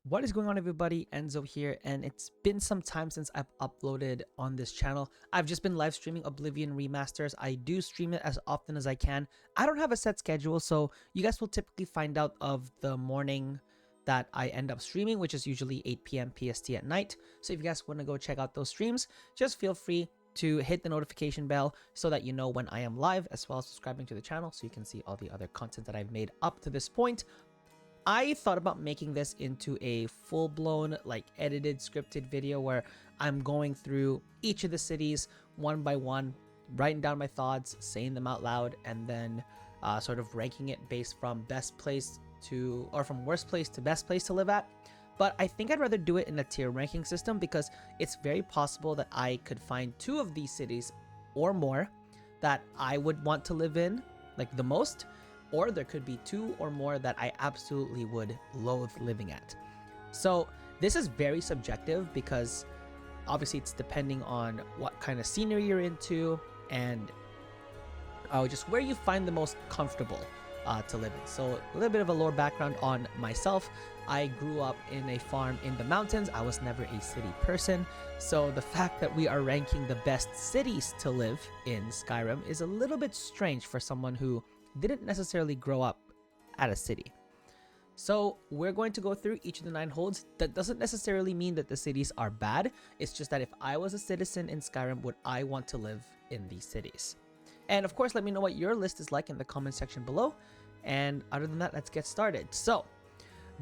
What is going on, everybody? Enzo here, and it's been some time since I've uploaded on this channel. I've just been live streaming Oblivion remasters. I do stream it as often as I can. I don't have a set schedule, so you guys will typically find out of the morning that I end up streaming, which is usually 8 p.m. PST at night. So if you guys want to go check out those streams, just feel free to hit the notification bell so that you know when I am live, as well as subscribing to the channel so you can see all the other content that I've made up to this point. I thought about making this into a full-blown, like, edited, scripted video where I'm going through each of the cities one by one, writing down my thoughts, saying them out loud, and then sort of ranking it based from best place to, or from worst place to best place to live at. But I think I'd rather do it in a tier ranking system because it's very possible that I could find two of these cities or more that I would want to live in, like, the most. Or there could be two or more that I absolutely would loathe living at. So this is very subjective because obviously it's depending on what kind of scenery you're into and just where you find the most comfortable to live in. So a little bit of a lore background on myself. I grew up in a farm in the mountains. I was never a city person. So the fact that we are ranking the best cities to live in Skyrim is a little bit strange for someone who didn't necessarily grow up at a city. So we're going to go through each of the 9 holds. That doesn't necessarily mean that the cities are bad. It's just that if I was a citizen in Skyrim, would I want to live in these cities? And of course, let me know what your list is like in the comment section below. And other than that, let's get started. So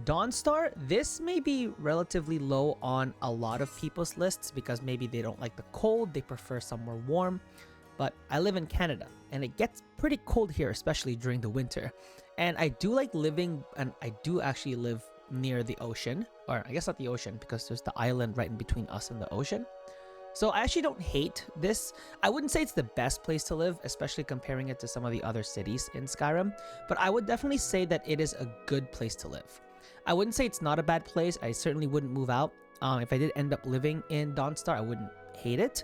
Dawnstar, this may be relatively low on a lot of people's lists because maybe they don't like the cold, they prefer somewhere warm. But I live in Canada and it gets pretty cold here, especially during the winter. And I do like living, and I do actually live near the ocean, or I guess not the ocean because there's the island right in between us and the ocean. So I actually don't hate this. I wouldn't say it's the best place to live, especially comparing it to some of the other cities in Skyrim, but I would definitely say that it is a good place to live. I wouldn't say it's not a bad place. I certainly wouldn't move out. If I did end up living in Dawnstar, I wouldn't hate it.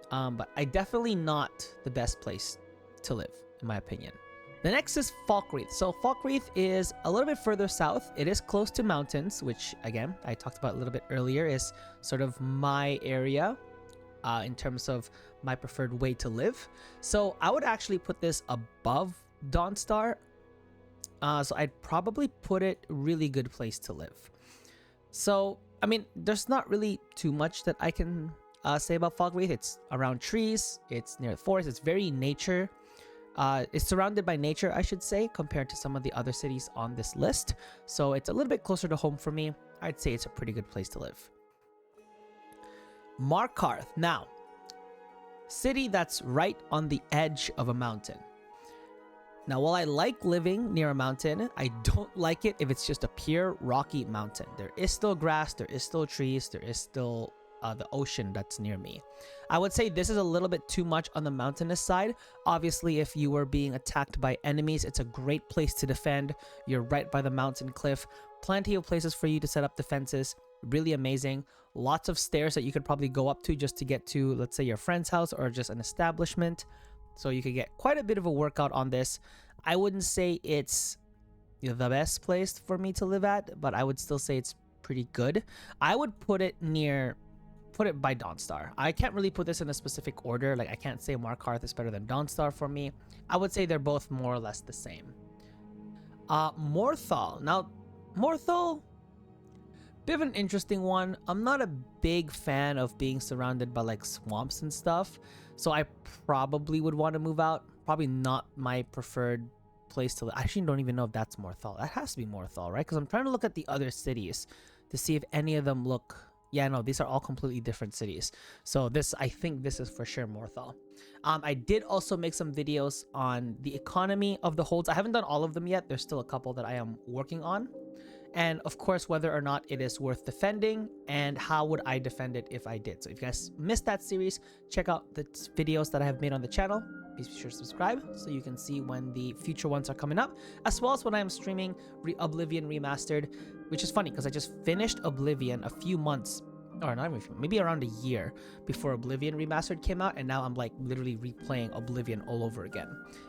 But I definitely not the best place to live, in my opinion. The next is Falkreath. So Falkreath is a little bit further south. It is close to mountains, which again, I talked about a little bit earlier, is sort of my area in terms of my preferred way to live. So I would actually put this above Dawnstar. So I'd probably put it really good place to live. So, I mean, there's not really too much that I can say about Falkreath. It's around trees, it's near the forest, it's very nature. It's surrounded by nature, I should say, compared to some of the other cities on this list. So it's a little bit closer to home for me. I'd say it's a pretty good place to live. Markarth. Now, city that's right on the edge of a mountain. Now, while I like living near a mountain, I don't like it if it's just a pure rocky mountain. There is still grass, there is still trees, there is still the ocean that's near me. I would say this is a little bit too much on the mountainous side. Obviously, if you were being attacked by enemies, it's a great place to defend. You're right by the mountain cliff. Plenty of places for you to set up defenses. Really amazing. Lots of stairs that you could probably go up to just to get to, let's say, your friend's house or just an establishment. So you could get quite a bit of a workout on this. I wouldn't say it's the best place for me to live at, but I would still say it's pretty good. I would put it by Dawnstar. I can't really put this in a specific order. Like, I can't say Markarth is better than Dawnstar for me. I would say they're both more or less the same. Morthal. Now, Morthal, bit of an interesting one. I'm not a big fan of being surrounded by like swamps and stuff. So I probably would want to move out. Probably not my preferred place to live. I actually don't even know if that's Morthal. That has to be Morthal, right? Because I'm trying to look at the other cities to see if any of them look... Yeah, no, these are all completely different cities. So I think this is for sure Morthal. I did also make some videos on the economy of the holds. I haven't done all of them yet. There's still a couple that I am working on. And of course, whether or not it is worth defending and how would I defend it if I did. So if you guys missed that series, check out the videos that I have made on the channel. Please be sure to subscribe so you can see when the future ones are coming up, as well as when I am streaming Oblivion Remastered, which is funny because I just finished Oblivion a few months, or not even a few, maybe around a year before Oblivion Remastered came out, and now I'm like literally replaying Oblivion all over again.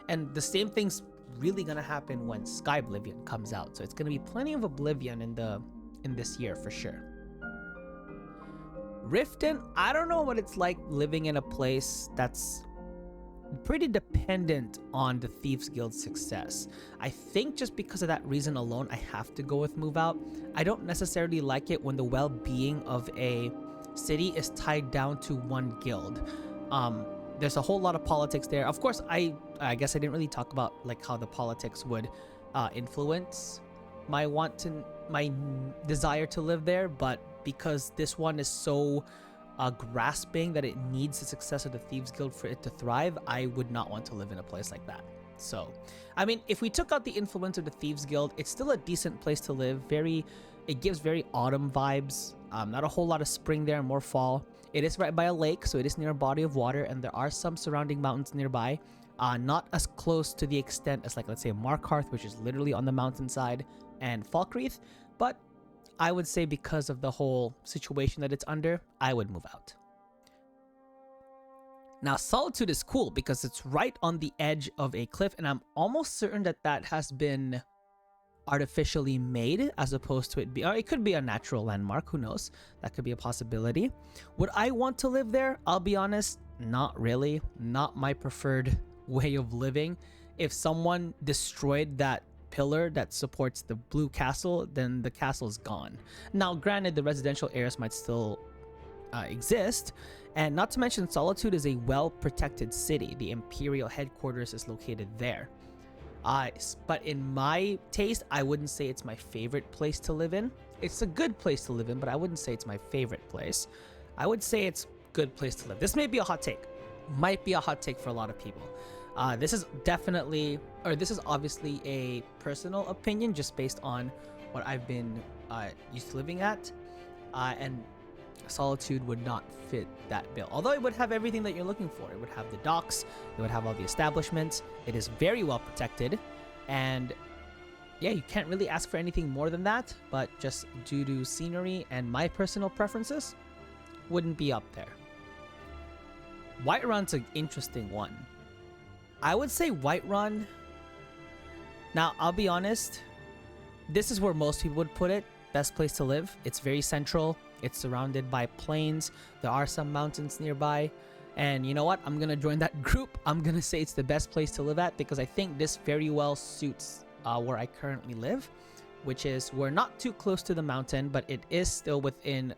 And the same thing's really gonna happen when Sky Oblivion comes out, so it's gonna be plenty of Oblivion in the in this year for sure. Riften, I don't know what it's like living in a place that's pretty dependent on the Thieves Guild's success. I think just because of that reason alone, I have to go with move out. I don't necessarily like it when the well-being of a city is tied down to one guild. There's a whole lot of politics there. Of course, I guess I didn't really talk about like how the politics would influence my desire to live there, but because this one is so grasping that it needs the success of the Thieves Guild for it to thrive, I would not want to live in a place like that. So, I mean, if we took out the influence of the Thieves Guild, it's still a decent place to live. It gives very autumn vibes. Not a whole lot of spring there, more fall. It is right by a lake, so it is near a body of water, and there are some surrounding mountains nearby. Not as close to the extent as, like, let's say Markarth, which is literally on the mountainside, and Falkreath, but I would say because of the whole situation that it's under, I would move out. Now, Solitude is cool because it's right on the edge of a cliff, and I'm almost certain that that has been artificially made as opposed to or it could be a natural landmark, who knows? That could be a possibility. Would I want to live there? I'll be honest, not really. Not my preferred way of living. If someone destroyed that pillar that supports the blue castle, then the castle is gone. Now, granted, the residential areas might still exist, and not to mention Solitude is a well-protected city. The Imperial headquarters is located there. But in my taste, I wouldn't say it's my favorite place to live in. It's a good place to live in, but I wouldn't say it's my favorite place. I would say it's a good place to live. This may be a hot take. Might be a hot take for a lot of people. This is obviously a personal opinion just based on what I've been used to living at, and Solitude would not fit that bill. Although it would have everything that you're looking for. It would have the docks, it would have all the establishments, it is very well protected, and yeah, you can't really ask for anything more than that, but just due to scenery and my personal preferences, wouldn't be up there. Whiterun's an interesting one. I would say Whiterun. Now, I'll be honest, this is where most people would put it. Best place to live. It's very central. It's surrounded by plains. There are some mountains nearby. And you know what? I'm going to join that group. I'm going to say it's the best place to live at because I think this very well suits where I currently live, which is we're not too close to the mountain, but it is still within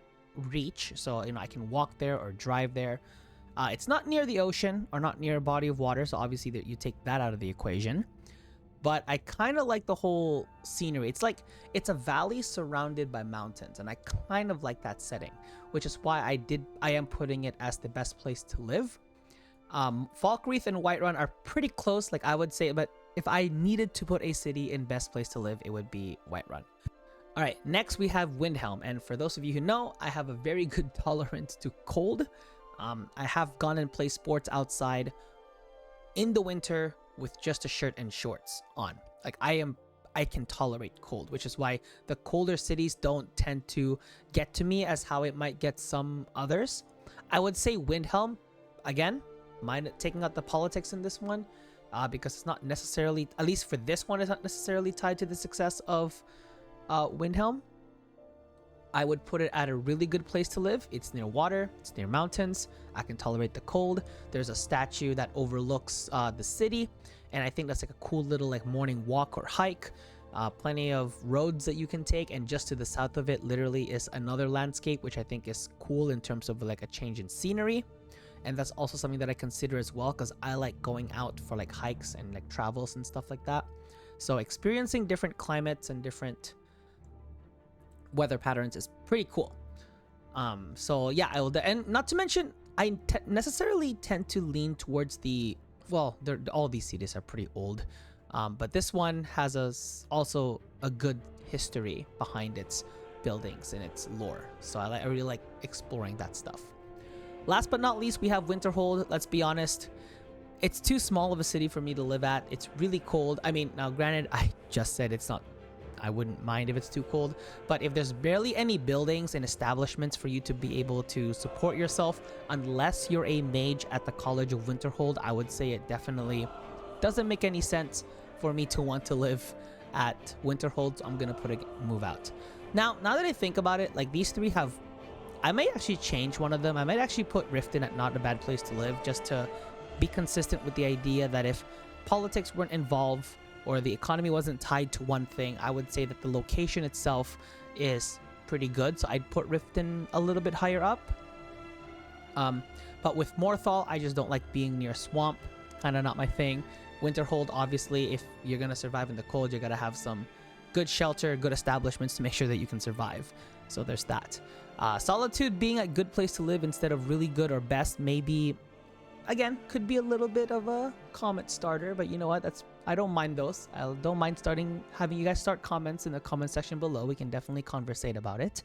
reach. So, I can walk there or drive there. It's not near the ocean or not near a body of water, so obviously that you take that out of the equation. But I kind of like the whole scenery. It's a valley surrounded by mountains, and I kind of like that setting, which is why I am putting it as the best place to live. Falkreath and Whiterun are pretty close, like I would say, but if I needed to put a city in best place to live, it would be Whiterun. All right, next we have Windhelm, and for those of you who know, I have a very good tolerance to cold. I have gone and played sports outside in the winter with just a shirt and shorts on. Like I can tolerate cold, which is why the colder cities don't tend to get to me as how it might get some others. I would say Windhelm, again, mind taking out the politics in this one, because it's not necessarily, at least for this one, it's not necessarily tied to the success of Windhelm. I would put it at a really good place to live. It's near water, it's near mountains, I can tolerate the cold. There's a statue that overlooks the city, and I think that's like a cool little like morning walk or hike. Plenty of roads that you can take, and just to the south of it literally is another landscape, which I think is cool in terms of like a change in scenery. And that's also something that I consider as well, because I like going out for like hikes and like travels and stuff like that. So experiencing different climates and different weather patterns is pretty cool. So yeah, I will, and not to mention, I necessarily tend to lean towards the, well, all these cities are pretty old, but this one has also a good history behind its buildings and its lore. So I really like exploring that stuff. Last but not least, we have Winterhold. Let's be honest, it's too small of a city for me to live at. It's really cold. I mean, now granted, I just said it's not, I wouldn't mind if it's too cold, but if there's barely any buildings and establishments for you to be able to support yourself, unless you're a mage at the College of Winterhold, I would say it definitely doesn't make any sense for me to want to live at Winterhold, so I'm gonna put a move out. Now that I think about it, like these three have, I might actually change one of them. I might actually put Riften at not a bad place to live, just to be consistent with the idea that if politics weren't involved or the economy wasn't tied to one thing, I would say that the location itself is pretty good. So I'd put Riften a little bit higher up. But with Morthal, I just don't like being near swamp. Kind of not my thing. Winterhold, obviously, if you're going to survive in the cold, you got to have some good shelter, good establishments to make sure that you can survive. So there's that. Solitude being a good place to live instead of really good or best, maybe, again, could be a little bit of a comment starter, but you know what? I don't mind those. I don't mind having you guys start comments in the comment section below. We can definitely conversate about it.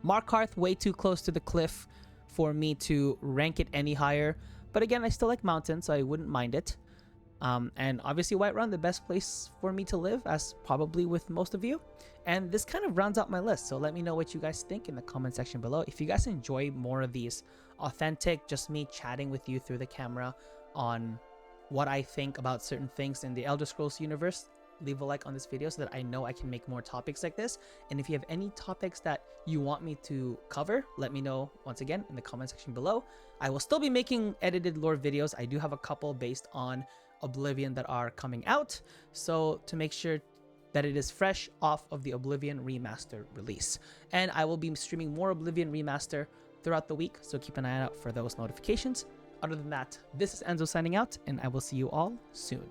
Markarth, way too close to the cliff for me to rank it any higher. But again, I still like mountains, so I wouldn't mind it. And obviously Whiterun, the best place for me to live, as probably with most of you. And this kind of rounds out my list, so let me know what you guys think in the comment section below. If you guys enjoy more of these authentic, just me chatting with you through the camera on what I think about certain things in the Elder Scrolls universe, leave a like on this video so that I know I can make more topics like this. And if you have any topics that you want me to cover, let me know once again in the comment section below. I will still be making edited lore videos. I do have a couple based on Oblivion that are coming out, so to make sure that it is fresh off of the Oblivion Remaster release. And I will be streaming more Oblivion Remaster throughout the week, so keep an eye out for those notifications. Other than that, this is Enzo signing out, and I will see you all soon.